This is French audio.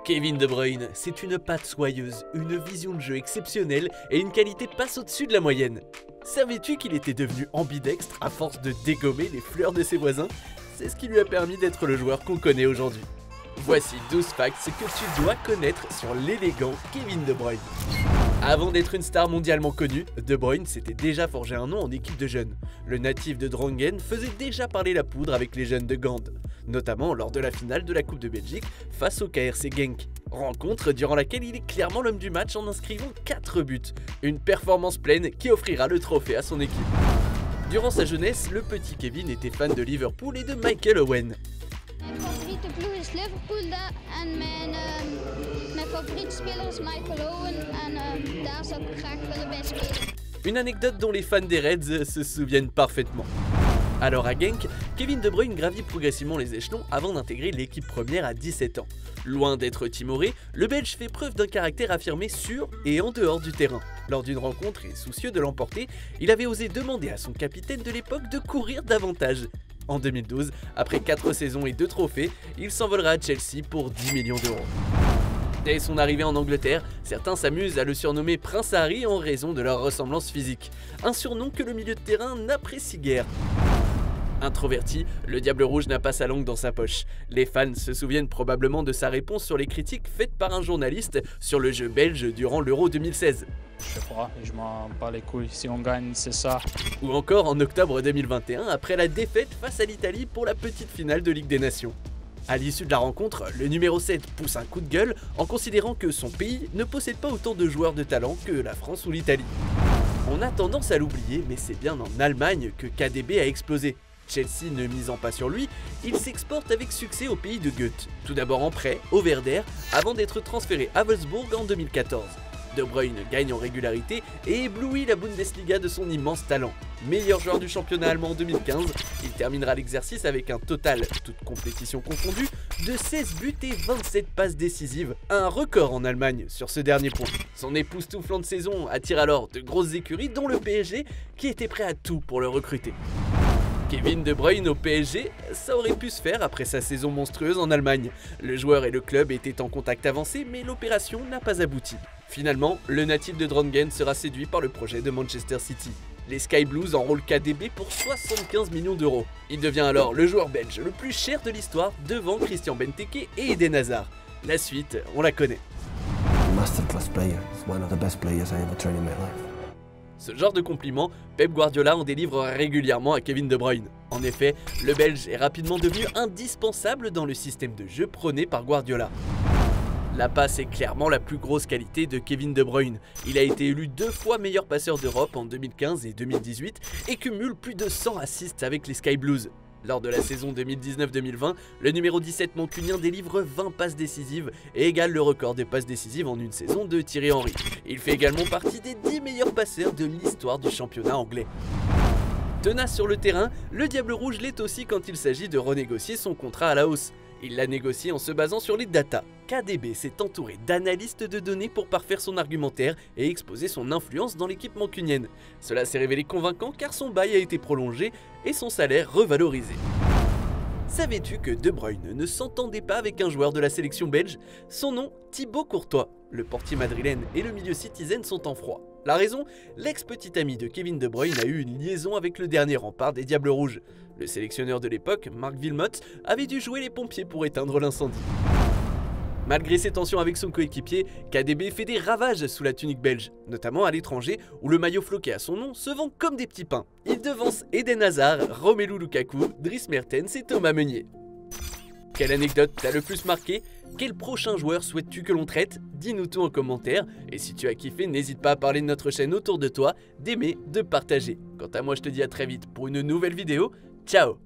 Kevin De Bruyne, c'est une patte soyeuse, une vision de jeu exceptionnelle et une qualité passe au-dessus de la moyenne. Savais-tu qu'il était devenu ambidextre à force de dégommer les fleurs de ses voisins? C'est ce qui lui a permis d'être le joueur qu'on connaît aujourd'hui. Voici 12 facts que tu dois connaître sur l'élégant Kevin De Bruyne. Avant d'être une star mondialement connue, De Bruyne s'était déjà forgé un nom en équipe de jeunes. Le natif de Drongen faisait déjà parler la poudre avec les jeunes de Gand, notamment lors de la finale de la Coupe de Belgique face au KRC Genk. Rencontre durant laquelle il est clairement l'homme du match en inscrivant 4 buts. Une performance pleine qui offrira le trophée à son équipe. Durant sa jeunesse, le petit Kevin était fan de Liverpool et de Michael Owen. Mijn favoriete ploeg is Liverpool en mijn favoriete speler is Michael Owen en daar zou ik graag willen bij spelen. Une anecdote dont les fans des Reds se souviennent parfaitement. Alors à Genk, Kevin De Bruyne gravit progressivement les échelons avant d'intégrer l'équipe première à 17 ans. Loin d'être timoré, le Belge fait preuve d'un caractère affirmé sur et en dehors du terrain. Lors d'une rencontre et soucieux de l'emporter, il avait osé demander à son capitaine de l'époque de courir davantage. En 2012, après 4 saisons et 2 trophées, il s'envolera à Chelsea pour 10 millions d'euros. Dès son arrivée en Angleterre, certains s'amusent à le surnommer Prince Harry en raison de leur ressemblance physique, un surnom que le milieu de terrain n'apprécie guère. Introverti, le Diable Rouge n'a pas sa langue dans sa poche. Les fans se souviennent probablement de sa réponse sur les critiques faites par un journaliste sur le jeu belge durant l'Euro 2016. Je sais pas, je m'en bats les couilles, si on gagne c'est ça. Ou encore en octobre 2021 après la défaite face à l'Italie pour la petite finale de Ligue des Nations. À l'issue de la rencontre, le numéro 7 pousse un coup de gueule en considérant que son pays ne possède pas autant de joueurs de talent que la France ou l'Italie. On a tendance à l'oublier, mais c'est bien en Allemagne que KDB a explosé. Chelsea ne misant pas sur lui, il s'exporte avec succès au pays de Goethe, tout d'abord en prêt au Werder avant d'être transféré à Wolfsburg en 2014. De Bruyne gagne en régularité et éblouit la Bundesliga de son immense talent. Meilleur joueur du championnat allemand en 2015, il terminera l'exercice avec un total, toutes compétitions confondues, de 16 buts et 27 passes décisives, un record en Allemagne sur ce dernier point. Son époustouflante saison attire alors de grosses écuries dont le PSG qui était prêt à tout pour le recruter. Kevin De Bruyne au PSG, ça aurait pu se faire après sa saison monstrueuse en Allemagne. Le joueur et le club étaient en contact avancé mais l'opération n'a pas abouti. Finalement, le natif de Drongen sera séduit par le projet de Manchester City. Les Sky Blues enrôlent KDB pour 75 millions d'euros. Il devient alors le joueur belge le plus cher de l'histoire devant Christian Benteke et Eden Hazard. La suite, on la connaît. Masterclass player, one of the best players I ever trained in my life. Ce genre de compliment, Pep Guardiola en délivre régulièrement à Kevin De Bruyne. En effet, le Belge est rapidement devenu indispensable dans le système de jeu prôné par Guardiola. La passe est clairement la plus grosse qualité de Kevin De Bruyne. Il a été élu 2 fois meilleur passeur d'Europe en 2015 et 2018 et cumule plus de 100 assists avec les Sky Blues. Lors de la saison 2019-2020, le numéro 17 mancunien délivre 20 passes décisives et égale le record des passes décisives en une saison de Thierry Henry. Il fait également partie des 10 meilleurs passeurs de l'histoire du championnat anglais. Tenace sur le terrain, le Diable Rouge l'est aussi quand il s'agit de renégocier son contrat à la hausse. Il l'a négocié en se basant sur les datas. KDB s'est entouré d'analystes de données pour parfaire son argumentaire et exposer son influence dans l'équipe mancunienne. Cela s'est révélé convaincant car son bail a été prolongé et son salaire revalorisé. Savais-tu que De Bruyne ne s'entendait pas avec un joueur de la sélection belge? Son nom, Thibaut Courtois. Le portier madrilène et le milieu citizen sont en froid. La raison, l'ex-petit ami de Kevin De Bruyne a eu une liaison avec le dernier rempart des Diables Rouges. Le sélectionneur de l'époque, Marc Wilmots, avait dû jouer les pompiers pour éteindre l'incendie. Malgré ses tensions avec son coéquipier, KDB fait des ravages sous la tunique belge, notamment à l'étranger où le maillot floqué à son nom se vend comme des petits pains. Il devance Eden Hazard, Romelu Lukaku, Dries Mertens et Thomas Meunier. Quelle anecdote t'a le plus marqué? Quel prochain joueur souhaites-tu que l'on traite? Dis-nous tout en commentaire, et si tu as kiffé, n'hésite pas à parler de notre chaîne autour de toi, d'aimer, de partager. Quant à moi, je te dis à très vite pour une nouvelle vidéo. Ciao!